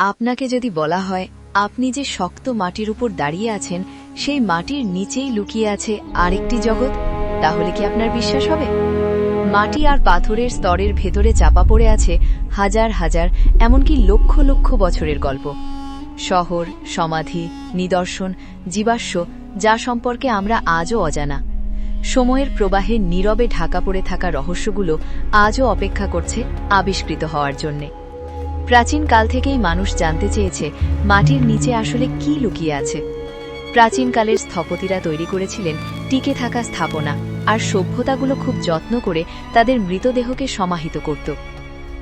আপনাকে যদি বলা হয় আপনি যে শক্ত মাটির উপর দাঁড়িয়ে আছেন সেই মাটির নিচেই লুকিয়ে আছে আরেকটি জগৎ, তাহলে কি আপনার বিশ্বাস হবে? মাটি আর পাথরের স্তরের ভেতরে চাপা পড়ে আছে হাজার হাজার, এমনকি লক্ষ লক্ষ বছরের গল্প। শহর, সমাধি, নিদর্শন, জীবাশ্ম, যা সম্পর্কে আমরা আজও অজানা। সময়ের প্রবাহে নীরবে ঢাকা পড়ে থাকা রহস্যগুলো আজও অপেক্ষা করছে আবিষ্কৃত হওয়ার জন্যে। প্রাচীনকাল থেকেই মানুষ জানতে চেয়েছে মাটির নিচে আসলে কি লুকিয়ে আছে। প্রাচীনকালের স্থপতিরা তৈরি করেছিলেন টিকে থাকা স্থাপনা, আর সভ্যতাগুলো খুব যত্ন করে তাদের মৃতদেহকে সমাহিত করত।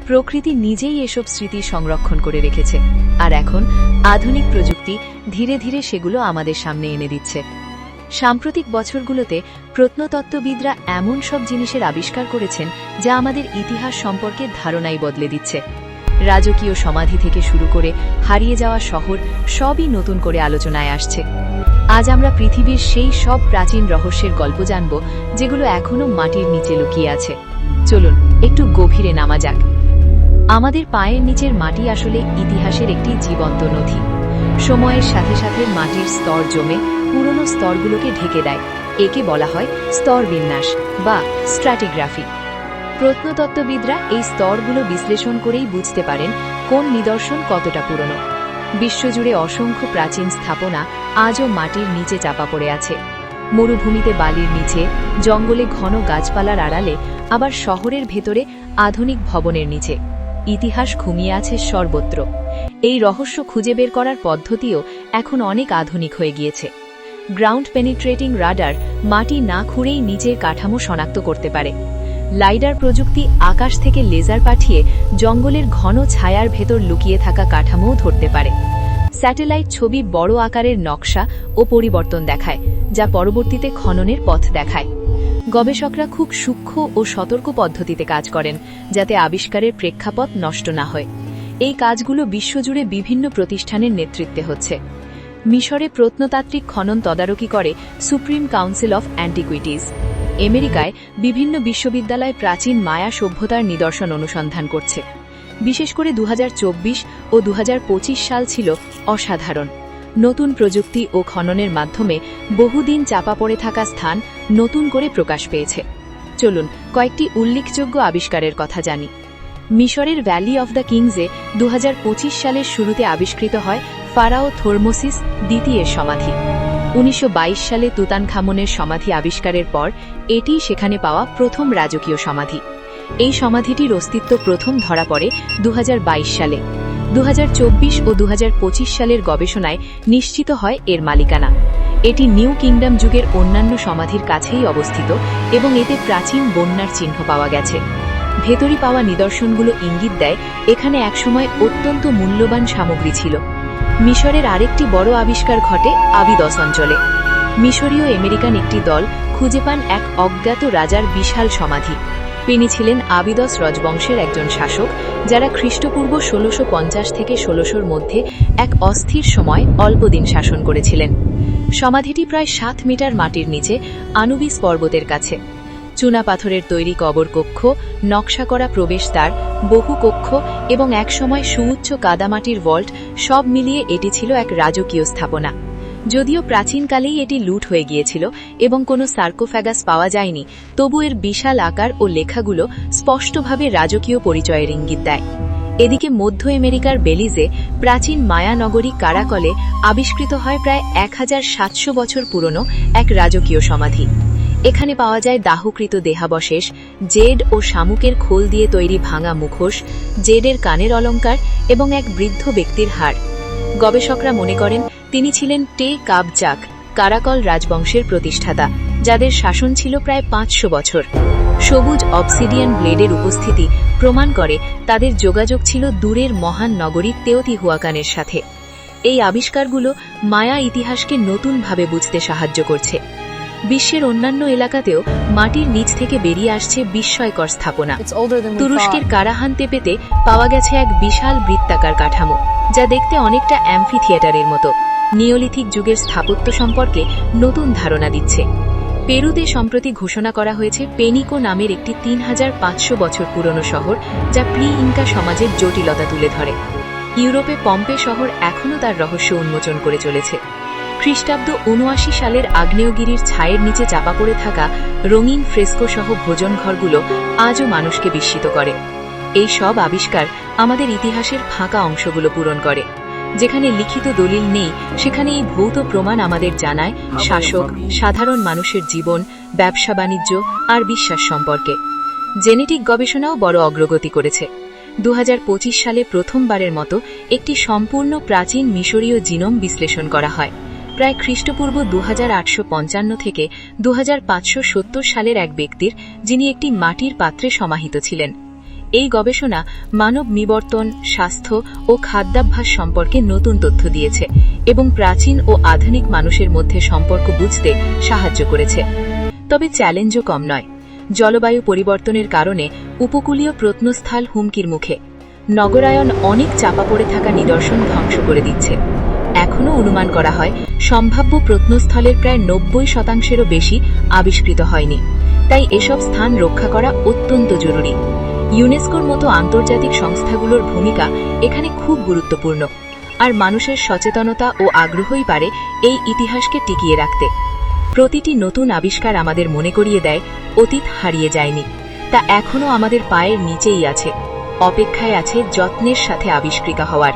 প্রকৃতি নিজেই এসব স্মৃতি সংরক্ষণ করে রেখেছে, আর এখন আধুনিক প্রযুক্তি ধীরে ধীরে সেগুলো আমাদের সামনে এনে দিচ্ছে। সাম্প্রতিক বছরগুলোতে প্রত্নতত্ত্ববিদরা এমন সব জিনিসের আবিষ্কার করেছেন যা আমাদের ইতিহাস সম্পর্কে ধারণাই বদলে দিচ্ছে। রাজকীয় সমাধি থেকে শুরু করে হারিয়ে যাওয়া শহর, সবই নতুন করে আলোচনায় আসছে। আজ আমরা পৃথিবীর সেই সব প্রাচীন রহস্যের গল্প জানব যেগুলো এখনো মাটির নিচে লুকিয়ে আছে। চলুন একটু গভীরে নামা যাক। আমাদের পায়ের নিচের মাটি আসলে ইতিহাসের একটি জীবন্ত নথি। সময়ের সাথে সাথে মাটির স্তর জমে পুরনো স্তরগুলোকে ঢেকে দেয়। একে বলা হয় স্তর বিন্যাস বা স্ট্র্যাটিগ্রাফি। প্রত্নতত্ত্ববিদরা এই স্তরগুলো বিশ্লেষণ করেই বুঝতে পারেন কোন নিদর্শন কতটা পুরনো। বিশ্বজুড়ে অসংখ্য প্রাচীন স্থাপনা আজও মাটির নিচে চাপা পড়ে আছে। মরুভূমিতে বালির নিচে, জঙ্গলে ঘন গাছপালার আড়ালে, আবার শহরের ভেতরে আধুনিক ভবনের নিচে। ইতিহাস ঘুমিয়ে আছে সর্বত্র। এই রহস্য খুঁজে বের করার পদ্ধতিও এখন অনেক আধুনিক হয়ে গিয়েছে। গ্রাউন্ড পেনিট্রেটিং রাডার মাটি না খুঁড়েই নিচের কাঠামো শনাক্ত করতে পারে। লাইডার প্রযুক্তি আকাশ থেকে লেজার পাঠিয়ে জঙ্গলের ঘন ছায়ার ভেতর লুকিয়ে থাকা কাঠামোও ধরতে পারে। স্যাটেলাইট ছবি বড় আকারের নকশা ও পরিবর্তন দেখায়, যা পরবর্তীতে খননের পথ দেখায়। গবেষকরা খুব সূক্ষ্ম ও সতর্ক পদ্ধতিতে কাজ করেন, যাতে আবিষ্কারের প্রেক্ষাপট নষ্ট না হয়। এই কাজগুলো বিশ্বজুড়ে বিভিন্ন প্রতিষ্ঠানের নেতৃত্বে হচ্ছে। মিশরে প্রত্নতাত্ত্বিক খনন তদারকি করে সুপ্রিম কাউন্সিল অফ অ্যান্টিকুইটিজ। আমেরিকায় বিভিন্ন বিশ্ববিদ্যালয় প্রাচীন মায়া সভ্যতার নিদর্শন অনুসন্ধান করছে। বিশেষ করে 2024 ও 2025 সাল ছিল অসাধারণ। নতুন প্রযুক্তি ও খননের মাধ্যমে বহুদিন চাপা পড়ে থাকা স্থান নতুন করে প্রকাশ পেয়েছে। চলুন কয়েকটি উল্লেখযোগ্য আবিষ্কারের কথা জানি। মিশরের ভ্যালি অফ দ্য কিংসে 2025 সালের শুরুতে আবিষ্কৃত হয় ফারাও থর্মোসিস দ্বিতীয়ের সমাধি। 1922 সালে তুতানখামনের সমাধি আবিষ্কারের পর এটিই সেখানে পাওয়া প্রথম রাজকীয় সমাধি। এই সমাধিটির অস্তিত্ব প্রথম ধরা পড়ে 2022 সালে। 2024 ও 2025 সালের গবেষণায় নিশ্চিত হয় এর মালিকানা। এটি নিউ কিংডম যুগের অন্যান্য সমাধির কাছেই অবস্থিত এবং এতে প্রাচীন বন্যার চিহ্ন পাওয়া গেছে। ভেতরি পাওয়া নিদর্শনগুলো ইঙ্গিত দেয় এখানে একসময় অত্যন্ত মূল্যবান সামগ্রী ছিল। মিশরের আরেকটি বড় আবিষ্কার ঘটে আবিদস অঞ্চলে। মিশরীয় আমেরিকান একটি দল খুঁজে পান এক অজ্ঞাত রাজার বিশাল সমাধি। তিনি ছিলেন আবিদস রাজবংশের একজন শাসক, যারা খ্রিস্টপূর্ব 1650 থেকে 1600-র মধ্যে এক অস্থির সময় অল্পদিন শাসন করেছিলেন। সমাধিটি প্রায় 7 মিটার মাটির নিচে আনুবিস পর্বতের কাছে। চুনা পাথরের তৈরি কবর কক্ষ, নকশা করা প্রবেশদ্বার, বহু কক্ষ এবং একসময় সুউচ্চ কাদামাটির ভল্ট, সব মিলিয়ে এটি ছিল এক রাজকীয় স্থাপনা। যদিও প্রাচীনকালেই এটি লুট হয়ে গিয়েছিল এবং কোনো সার্কোফ্যাগাস পাওয়া যায়নি, তবু এর বিশাল আকার ও লেখাগুলো স্পষ্টভাবে রাজকীয় পরিচয়ের ইঙ্গিত দেয়। এদিকে মধ্য আমেরিকার বেলিজে প্রাচীন মায়া নগরী কারাকলে আবিষ্কৃত হয় প্রায় 1700 বছর পুরনো এক রাজকীয় সমাধি। এখানে পাওয়া যায় দাহকৃত দেহাবশেষ, জেড ও শামুকের খোল দিয়ে তৈরি ভাঙা মুখোশ, জেডের কানের অলঙ্কার এবং এক বৃদ্ধ ব্যক্তির হাড়। গবেষকরা মনে করেন তিনি ছিলেন টে কাবজাক, কারাকল রাজবংশের প্রতিষ্ঠাতা, যাদের শাসন ছিল প্রায় 500 বছর। সবুজ অবসিডিয়ান ব্লেডের উপস্থিতি প্রমাণ করে তাদের যোগাযোগ ছিল দূরের মহান নগরী তেওতিহুয়াকানের সাথে। এই আবিষ্কারগুলো মায়া ইতিহাসকে নতুনভাবে বুঝতে সাহায্য করছে। বিশ্বের অন্যান্য এলাকাতেও মাটির নিচ থেকে বেরিয়ে আসছে বিস্ময়কর স্থাপনা। তুরস্কের কারাহান তেপেতে পাওয়া গেছে এক বিশাল বৃত্তাকার কাঠামো, যা দেখতে অনেকটা অ্যাম্ফি থিয়েটারের মতো। নিওলিথিক যুগের স্থাপত্য সম্পর্কে নতুন ধারণা দিচ্ছে। পেরুতে সম্প্রতি ঘোষণা করা হয়েছে পেনিকো নামের একটি 3500 বছর পুরনো শহর, যা প্রি ইনকা সমাজের জটিলতা তুলে ধরে। ইউরোপে পম্পে শহর এখনও তার রহস্য উন্মোচন করে চলেছে। খ্রিস্টাব্দ ৭৯ সালের আগ্নেয়গিরির ছায়ের নিচে চাপা পড়ে থাকা রঙিন ফ্রেস্কো সহ ভোজনঘরগুলো আজও মানুষকে বিস্মিত করে। এই সব আবিষ্কার আমাদের ইতিহাসের ফাঁকা অংশগুলো পূরণ করে। যেখানে লিখিত দলিল নেই, সেখানে এই ভৌত প্রমাণ আমাদের জানায় শাসক, সাধারণ মানুষের জীবন, ব্যবসা বাণিজ্য আর বিশ্বাস সম্পর্কে। জেনেটিক গবেষণাও বড় অগ্রগতি করেছে। ২০২৫ সালে প্রথমবারের মতো একটি সম্পূর্ণ প্রাচীন মিশরীয় জিনোম বিশ্লেষণ করা হয়, প্রায় খ্রিস্টপূর্ব ২৮৫৫ থেকে ২৫৭০ সালের এক ব্যক্তির, যিনি একটি মাটির পাত্রে সমাহিত ছিলেন। এই গবেষণা মানব নিবর্তন, স্বাস্থ্য ও খাদ্যাভ্যাস সম্পর্কে নতুন তথ্য দিয়েছে এবং প্রাচীন ও আধুনিক মানুষের মধ্যে সম্পর্ক বুঝতে সাহায্য করেছে। তবে চ্যালেঞ্জও কম নয়। জলবায়ু পরিবর্তনের কারণে উপকূলীয় প্রত্নস্থল হুমকির মুখে। নগরায়ন অনেক চাপা পড়ে থাকা নিদর্শন ধ্বংস করে দিচ্ছে। এখনও অনুমান করা হয় সম্ভাব্য প্রত্নস্থলের প্রায় ৯০%-এরও বেশি আবিষ্কৃত হয়নি। তাই এসব স্থান রক্ষা করা অত্যন্ত জরুরি। ইউনেস্কোর মতো আন্তর্জাতিক সংস্থাগুলোর ভূমিকা এখানে খুব গুরুত্বপূর্ণ, আর মানুষের সচেতনতা ও আগ্রহই পারে এই ইতিহাসকে টিকিয়ে রাখতে। প্রতিটি নতুন আবিষ্কার আমাদের মনে করিয়ে দেয় অতীত হারিয়ে যায়নি, তা এখনও আমাদের পায়ের নিচেই আছে, অপেক্ষায় আছে যত্নের সাথে আবিষ্কৃত হওয়ার।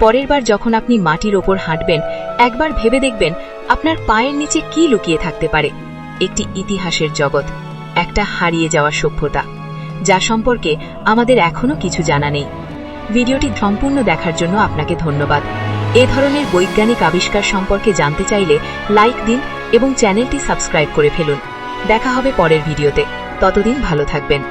পরের বার যখন আপনি মাটির ওপর হাঁটবেন, একবার ভেবে দেখবেন আপনার পায়ের নিচে কি লুকিয়ে থাকতে পারে। একটি ইতিহাসের জগৎ, একটা হারিয়ে যাওয়া সভ্যতা, যা সম্পর্কে আমাদের এখনও কিছু জানা নেই। ভিডিওটি সম্পূর্ণ দেখার জন্য আপনাকে ধন্যবাদ। এ ধরনের বৈজ্ঞানিক আবিষ্কার সম্পর্কে জানতে চাইলে লাইক দিন এবং চ্যানেলটি সাবস্ক্রাইব করে ফেলুন। দেখা হবে পরের ভিডিওতে। ততদিন ভালো থাকবেন।